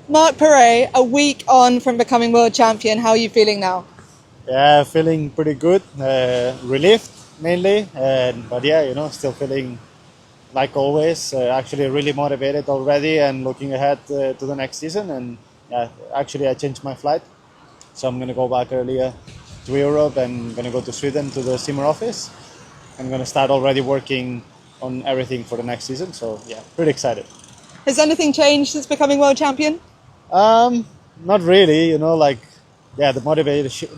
Marc Pare, a week on from becoming world champion, how are you feeling now? Yeah, feeling pretty good. Relieved mainly, but yeah, still feeling like always. Actually, really motivated already, and looking ahead to the next season. And yeah, actually, I changed my flight, so I'm gonna go back earlier to Europe and gonna go to Sweden to the Simmer office. I'm gonna start already working on everything for the next season. So yeah, pretty excited. Has anything changed since becoming world champion? Um, Not really, yeah, the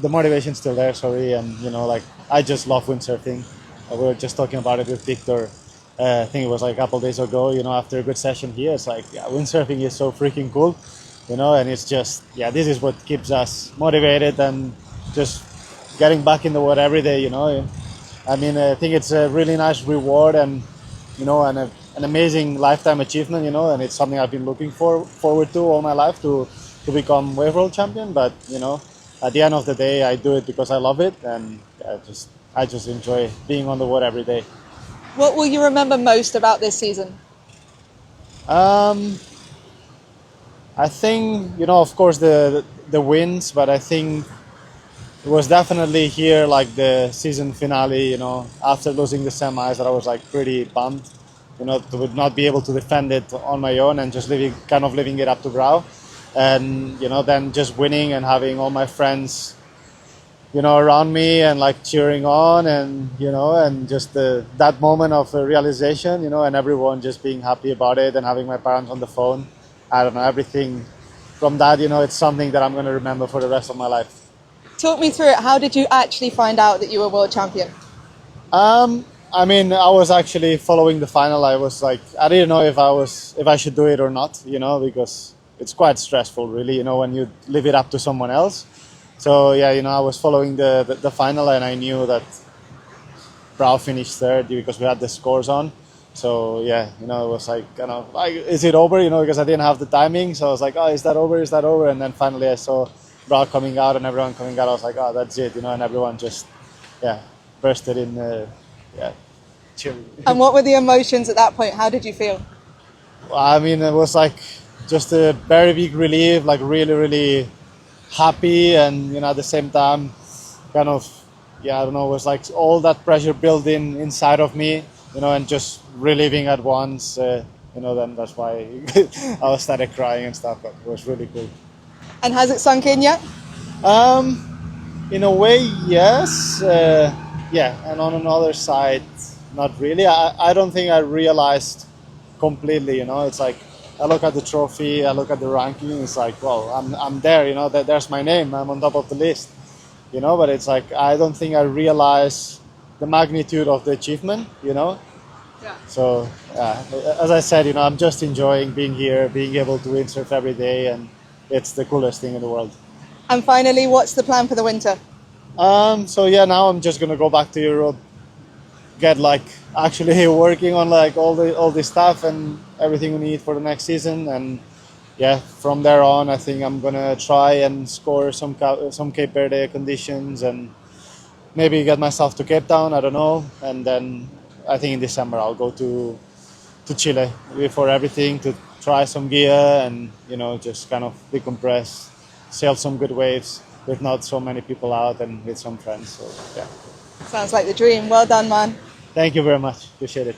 motivation's still there. Sorry, and like I just love windsurfing. We were just talking about it with Victor. I think it was like a couple days ago. After a good session here, it's like yeah, windsurfing is so freaking cool, and it's just yeah, this is what keeps us motivated and just getting back in the water every day. I mean, I think it's a really nice reward and an amazing lifetime achievement. And it's something I've been looking forward to all my life to become wave world champion. But at the end of the day, I do it because I love it, and I just enjoy being on the water every day. What will you remember most about this season? Um, I think of course the wins, but I think it was definitely here like the season finale. After losing the semis, that I was like pretty bummed. To not be able to defend it on my own and just living it up to Grau, and then just winning and having all my friends, around me and like cheering on, and and just that moment of realization, and everyone just being happy about it, and having my parents on the phone. I don't know, everything from that. It's something that I'm going to remember for the rest of my life. Talk me through it. How did you actually find out that you were world champion? I mean, I was actually following the final. I was like, I didn't know if I should do it or not, because it's quite stressful, really, when you leave it up to someone else. So yeah, I was following the final, and I knew that Brau finished third because we had the scores on. So yeah, it was like, like, is it over? Because I didn't have the timing. So I was like, oh, is that over? Is that over? And then finally I saw Brau coming out and everyone coming out. I was like, oh, that's it, and everyone just, yeah, bursted in, yeah, cheering. And what were the emotions at that point? How did you feel? I mean, it was like just a very big relief, like really, really happy, and at the same time, kind of, yeah, I don't know, it was like all that pressure building inside of me, and just relieving at once. Then that's why I started crying and stuff. But it was really cool. And has it sunk in yet? In a way, yes. Yeah, and on another side, not really. I don't think I realized completely. It's like I look at the trophy, I look at the ranking. It's like, well, I'm there. There's my name. I'm on top of the list. But it's like I don't think I realize the magnitude of the achievement. Yeah. So as I said, I'm just enjoying being here, being able to windsurf every day, and it's the coolest thing in the world. And finally, what's the plan for the winter? So yeah, now I'm just gonna go back to Europe, get like actually working on like all the stuff and everything we need for the next season, and yeah, from there on, I think I'm gonna try and score some Cape Verde conditions and maybe get myself to Cape Town. I don't know, and then I think in December I'll go to Chile before everything to try some gear and just kind of decompress, sail some good waves with not so many people out and with some friends. So yeah. Sounds like the dream. Well done, man. Thank you very much. Appreciate it.